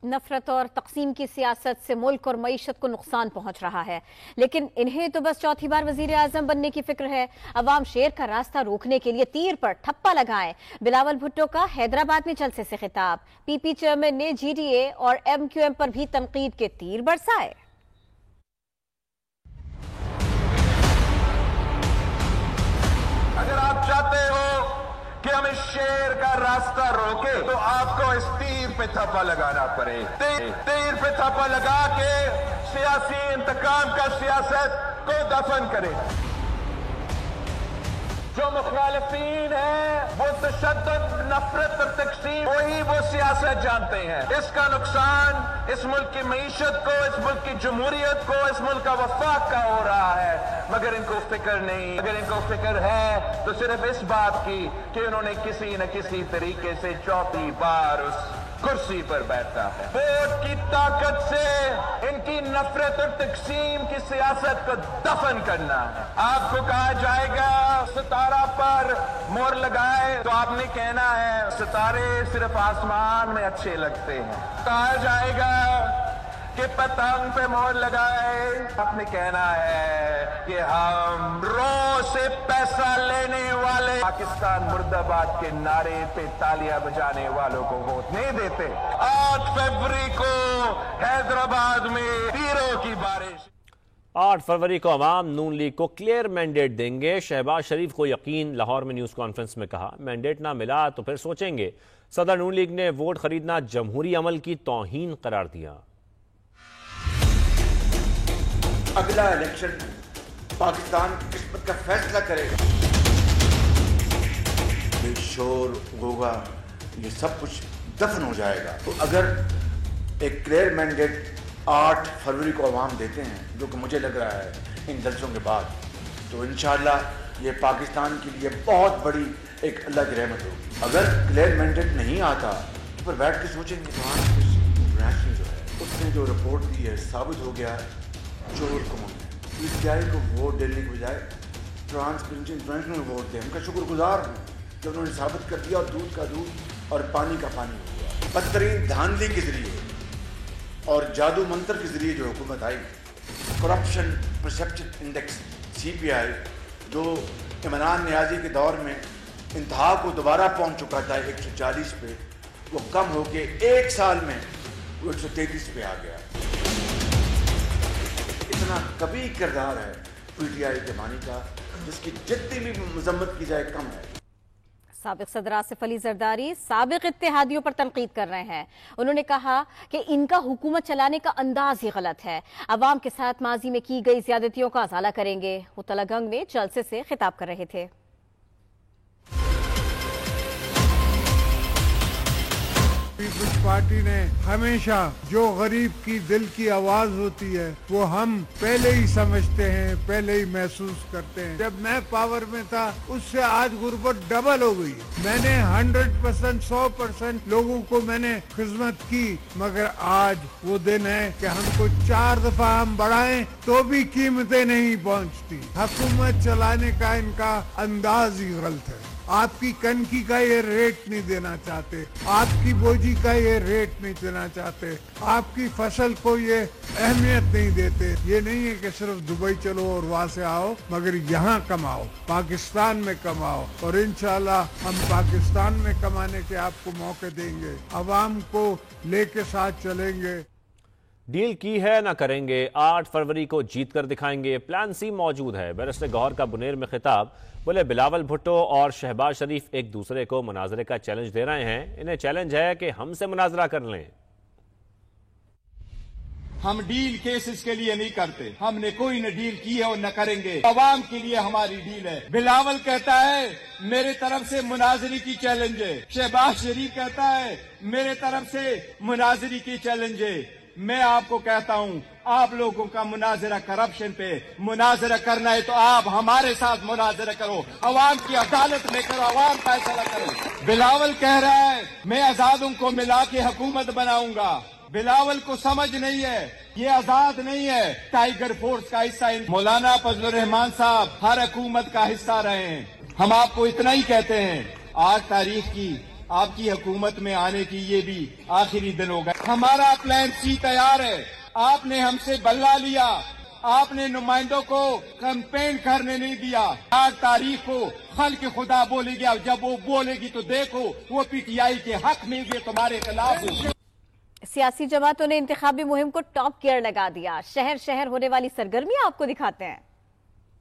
نفرت اور تقسیم کی سیاست سے ملک اور معیشت کو نقصان پہنچ رہا ہے، لیکن انہیں تو بس چوتھی بار وزیر اعظم بننے کی فکر ہے۔ عوام شیر کا راستہ روکنے کے لیے تیر پر ٹھپا لگائیں۔ بلاول بھٹو کا حیدرآباد میں جلسے سے خطاب۔ پی پی چیئرمین نے جی ڈی اے اور ایم کیو ایم پر بھی تنقید کے تیر برسائے۔ اگر آپ چاہتے ہو کہ ہم اس شیر کا راستہ روکے تو آپ کو اس تیر پہ تھپا لگانا پڑے۔ تیر پہ تھپا لگا کے سیاسی انتقام کا سیاست کو دفن کرے۔ جو مخالفین ہیں وہ تشدد، نفرت اور تقسیم، وہی وہ سیاست جانتے ہیں۔ اس کا نقصان اس ملک کی معیشت کو، اس ملک کی جمہوریت کو، اس ملک کا وفاق کا ہو رہا ہے، مگر ان کو فکر نہیں۔ اگر ان کو فکر ہے تو صرف اس بات کی کہ انہوں نے کسی نہ کسی طریقے سے چوتھی بار اس کرسی پر بیٹھا ہے۔ ووٹ کی طاقت سے ان کی نفرت اور تقسیم کی سیاست کو دفن کرنا ہے۔ آپ کو کہا جائے گا ستارہ پر مہر لگائے تو آپ نے کہنا ہے ستارے صرف آسمان میں اچھے لگتے ہیں۔ کہا جائے گا کہ پتنگ پہ مہر لگائے، آپ نے کہنا ہے کہ ہم رو سے پیسہ لینے والے پاکستان مرد آباد کے نعرے پہ تالیاں بجانے والوں کو ووٹ نہیں دیتے۔ 8 فروری کو حیدرآباد میں تیروں کی بارش۔ 8 فروری کو عوام نون لیگ کو کلیئر مینڈیٹ دیں گے، شہباز شریف کو یقین۔ لاہور میں نیوز کانفرنس میں کہا مینڈیٹ نہ ملا تو پھر سوچیں گے۔ صدر نون لیگ نے ووٹ خریدنا جمہوری عمل کی توہین قرار دیا۔ اگلا الیکشن پاکستان کی قسمت کا فیصلہ کرے گا۔ یہ شور ہوگا، یہ سب کچھ دفن ہو جائے گا۔ تو اگر ایک کلیئر مینڈیٹ 8 فروری کو عوام دیتے ہیں، جو کہ مجھے لگ رہا ہے ان جلسوں کے بعد، تو انشاءاللہ یہ پاکستان کے لیے بہت بڑی ایک اللہ کی رحمت ہوگی۔ اگر کلیئر مینڈیٹ نہیں آتا تو پھر بیٹھ کے سوچیں گے انٹرنیشنل جو ہے اس نے جو رپورٹ دی ہے ثابت ہو گیا ہے چور کون ہے۔ پی ٹی آئی کو ووٹ دینے کے بجائے ٹرانسپیرنسی انٹرنیشنل ووٹ دیں۔ ان کا شکر گزار ہوں کہ انہوں نے ثابت کر دیا اور دودھ کا دودھ اور پانی کا پانی ہو گیا۔ بدترین دھاندلی کے ذریعے اور جادو منتر کے ذریعے جو حکومت آئی، کرپشن پرسیپشن انڈیکس CPI جو عمران نیازی کے دور میں انتہا کو دوبارہ پہنچ چکا تھا 140 پہ، وہ کم ہو کے 1 سال میں وہ 133 پہ آ گیا۔ اتنا کبھی کردار ہے PTI کے بانی کا، جس کی جتنی بھی مذمت کی جائے کم ہے۔ سابق صدر آصف علی زرداری سابق اتحادیوں پر تنقید کر رہے ہیں۔ انہوں نے کہا کہ ان کا حکومت چلانے کا انداز ہی غلط ہے، عوام کے ساتھ ماضی میں کی گئی زیادتیوں کا ازالہ کریں گے۔ وہ تلگنگ میں جلسے سے خطاب کر رہے تھے۔ پیپلز پارٹی نے ہمیشہ جو غریب کی دل کی آواز ہوتی ہے وہ ہم پہلے ہی سمجھتے ہیں، پہلے ہی محسوس کرتے ہیں۔ جب میں پاور میں تھا اس سے آج غربت ڈبل ہو گئی۔ میں نے 100% 100% لوگوں کو میں نے خدمت کی، مگر آج وہ دن ہے کہ ہم کو 4 دفعہ ہم بڑھائیں تو بھی قیمتیں نہیں پہنچتی۔ حکومت چلانے کا ان کا انداز ہی غلط ہے۔ آپ کی کنکی کا یہ ریٹ نہیں دینا چاہتے، آپ کی بوجی کا یہ ریٹ نہیں دینا چاہتے، آپ کی فصل کو یہ اہمیت نہیں دیتے۔ یہ نہیں ہے کہ صرف دبئی چلو اور وہاں سے آؤ، مگر یہاں کماؤ، پاکستان میں کماؤ، اور انشاءاللہ ہم پاکستان میں کمانے کے آپ کو موقع دیں گے، عوام کو لے کے ساتھ چلیں گے۔ ڈیل کی ہے نہ کریں گے، 8 فروری کو جیت کر دکھائیں گے۔ پلان سی موجود ہے۔ بیرسٹر گوہر کا بنیر میں خطاب۔ بولے بلاول بھٹو اور شہباز شریف ایک دوسرے کو مناظرے کا چیلنج دے رہے ہیں، انہیں چیلنج ہے کہ ہم سے مناظرہ کر لیں۔ ہم ڈیل کیسز کے لیے نہیں کرتے، ہم نے کوئی نہ ڈیل کی ہے اور نہ کریں گے۔ عوام کے لیے ہماری ڈیل ہے۔ بلاول کہتا ہے میرے طرف سے مناظری کی چیلنج ہے، شہباز شریف کہتا ہے میرے طرف سے مناظری کی چیلنج ہے۔ میں آپ کو کہتا ہوں آپ لوگوں کا مناظرہ کرپشن پہ مناظرہ کرنا ہے تو آپ ہمارے ساتھ مناظرہ کرو، عوام کی عدالت میں کرو، عوام فیصلہ کرو۔ بلاول کہہ رہا ہے میں آزادوں کو ملا کے حکومت بناؤں گا۔ بلاول کو سمجھ نہیں ہے یہ آزاد نہیں ہے، ٹائیگر فورس کا حصہ ہے۔ مولانا فضل الرحمان صاحب ہر حکومت کا حصہ رہے ہیں۔ ہم آپ کو اتنا ہی کہتے ہیں، آج تاریخ کی آپ کی حکومت میں آنے کی یہ بھی آخری دن ہوگا. ہمارا پلان سی تیار ہے. آپ نے ہم سے بلہ لیا, آپ نے نمائندوں کو کمپین کرنے نہیں دیا. 8 تاریخ کو خلق خدا بولے گی, اور جب وہ بولے گی تو دیکھو وہ پی ٹی آئی کے حق میں بھی تمہارے خلاف ہوگی. سیاسی جماعتوں نے انتخابی مہم کو ٹاپ گیئر لگا دیا. شہر شہر ہونے والی سرگرمیاں آپ کو دکھاتے ہیں.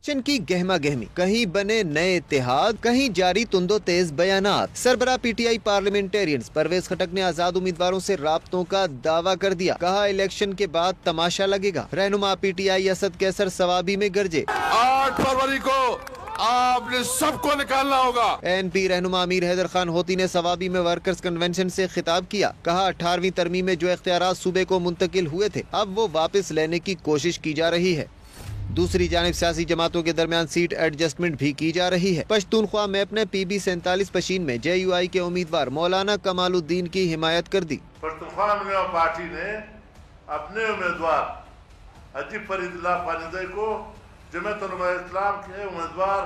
چن کی گہما گہمی, کہیں بنے نئے اتحاد, کہیں جاری تند و تیز بیانات. سربراہ P T I Parliamentarians Pervez Khattak نے آزاد امیدواروں سے رابطوں کا دعویٰ کر دیا. کہا الیکشن کے بعد تماشا لگے گا. رہنما پی ٹی آئی اسد کیسر ثوابی میں گرجے. 8 فروری کو آپ نے سب کو نکالنا ہوگا. این پی رہنما امیر حیدر خان ہوتی نے ثوابی میں ورکرز کنونشن سے خطاب کیا. کہا 18ویں ترمیم میں جو اختیارات صوبے کو منتقل ہوئے تھے اب وہ واپس لینے کی کوشش کی جا رہی ہے. دوسری جانب سیاسی جماعتوں کے درمیان سیٹ ایڈجسٹمنٹ بھی کی جا رہی ہے. پشتونخوا میپ نے پی بی 47 پشین میں جے یو آئی کے امیدوار مولانا کمال الدین کی حمایت کر دی. پشتونخوا پارٹی نے اپنے امیدوار حاجی فرید اللہ خانزائی کو جمعیت علماء اسلام کے امیدوار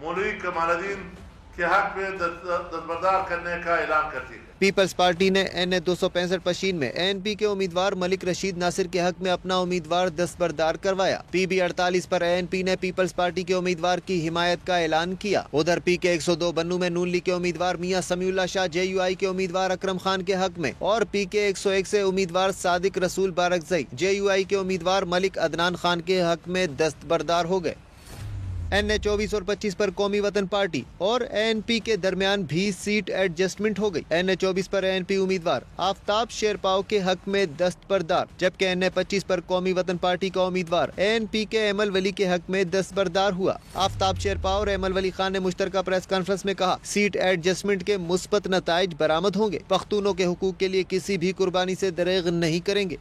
مولوی کمال الدین کے حق میں دستبردار کرنے کا اعلان کرتی ہے. پیپلز پارٹی نے این اے 265 پشین میں این پی کے امیدوار ملک رشید ناصر کے حق میں اپنا امیدوار دستبردار کروایا. پی بی 48 پر این پی نے پیپلز پارٹی کے امیدوار کی حمایت کا اعلان کیا. ادھر پی کے 102 بنو میں نون لیگ کے امیدوار میاں سمیع اللہ شاہ جے یو آئی کے امیدوار اکرم خان کے حق میں, اور پی کے 101 سے امیدوار صادق رسول بارکزئی جے یو آئی کے امیدوار ملک عدنان خان کے حق میں دستبردار ہو گئے. این اے 24 اور 25 پر قومی وطن پارٹی اور این پی کے درمیان بھی سیٹ ایڈجسٹمنٹ ہو گئی. این اے 24 پر این پی امیدوار آفتاب شیرپاؤ کے حق میں دستبردار, جبکہ این اے 25 پر قومی وطن پارٹی کا امیدوار این پی کے ایمل ولی کے حق میں دستبردار ہوا. آفتاب شیرپاؤ اور ایمل ولی خان نے مشترکہ پریس کانفرنس میں کہا سیٹ ایڈجسٹمنٹ کے مثبت نتائج برآمد ہوں گے. پختونوں کے حقوق کے لیے کسی بھی قربانی سے دریغ نہیں کریں گے.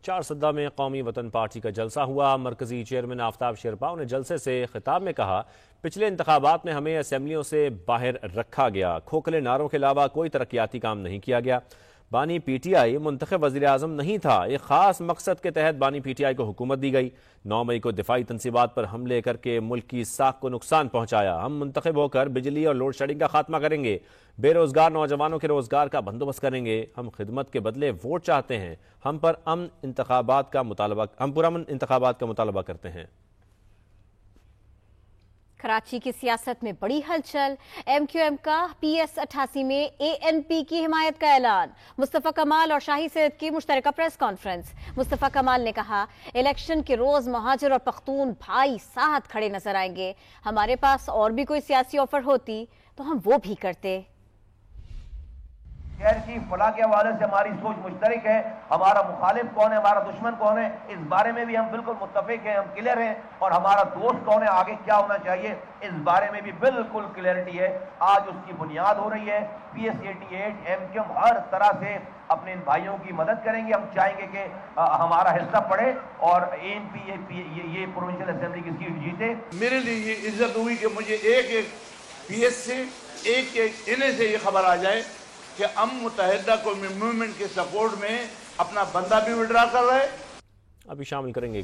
چارسدہ میں قومی وطن پارٹی کا جلسہ ہوا. مرکزی چیئرمین آفتاب شیرپاؤ نے جلسے سے خطاب میں کہا پچھلے انتخابات میں ہمیں اسمبلیوں سے باہر رکھا گیا. کھوکھلے نعروں کے علاوہ کوئی ترقیاتی کام نہیں کیا گیا. بانی پی ٹی آئی منتخب وزیر اعظم نہیں تھا. ایک خاص مقصد کے تحت بانی پی ٹی آئی کو حکومت دی گئی. 9 مئی کو دفاعی تنصیبات پر حملے کر کے ملک کی ساکھ کو نقصان پہنچایا. ہم منتخب ہو کر بجلی اور لوڈ شیڈنگ کا خاتمہ کریں گے. بے روزگار نوجوانوں کے روزگار کا بندوبست کریں گے. ہم خدمت کے بدلے ووٹ چاہتے ہیں. ہم پر امن انتخابات کا مطالبہ کرتے ہیں. کراچی کی سیاست میں بڑی ہلچل. ایم کیو ایم کا پی ایس 88 میں اے این پی کی حمایت کا اعلان. مصطفیٰ کمال اور شاہی سید کی مشترکہ پریس کانفرنس. مصطفیٰ کمال نے کہا الیکشن کے روز مہاجر اور پختون بھائی ساتھ کھڑے نظر آئیں گے. ہمارے پاس اور بھی کوئی سیاسی آفر ہوتی تو ہم وہ بھی کرتے. شہر کی فلاح کے حوالے سے ہماری سوچ مشترک ہے. ہمارا مخالف کون ہے, ہمارا دشمن کون ہے, اس بارے میں بھی ہم بالکل متفق ہیں, ہم کلیئر ہیں. اور ہمارا دوست کون ہے, آگے کیا ہونا چاہیے, اس بارے میں بھی بالکل کلیئرٹی ہے. آج اس کی بنیاد ہو رہی ہے. P S 88 M Q M ہر طرح سے اپنے ان بھائیوں کی مدد کریں گے. ہم چاہیں گے کہ ہمارا حصہ پڑے اور اے این پی یہ پروونشل اسمبلی کی سیٹ جیتے. میرے لیے یہ عزت ہوئی کہ مجھے ایک پی ایس سے ایک انہیں سے یہ خبر آ جائے کہ ہم متحدہ قومی موومنٹ کے سپورٹ میں اپنا بندہ بھی وڈرا کر رہے. ابھی شامل کریں گے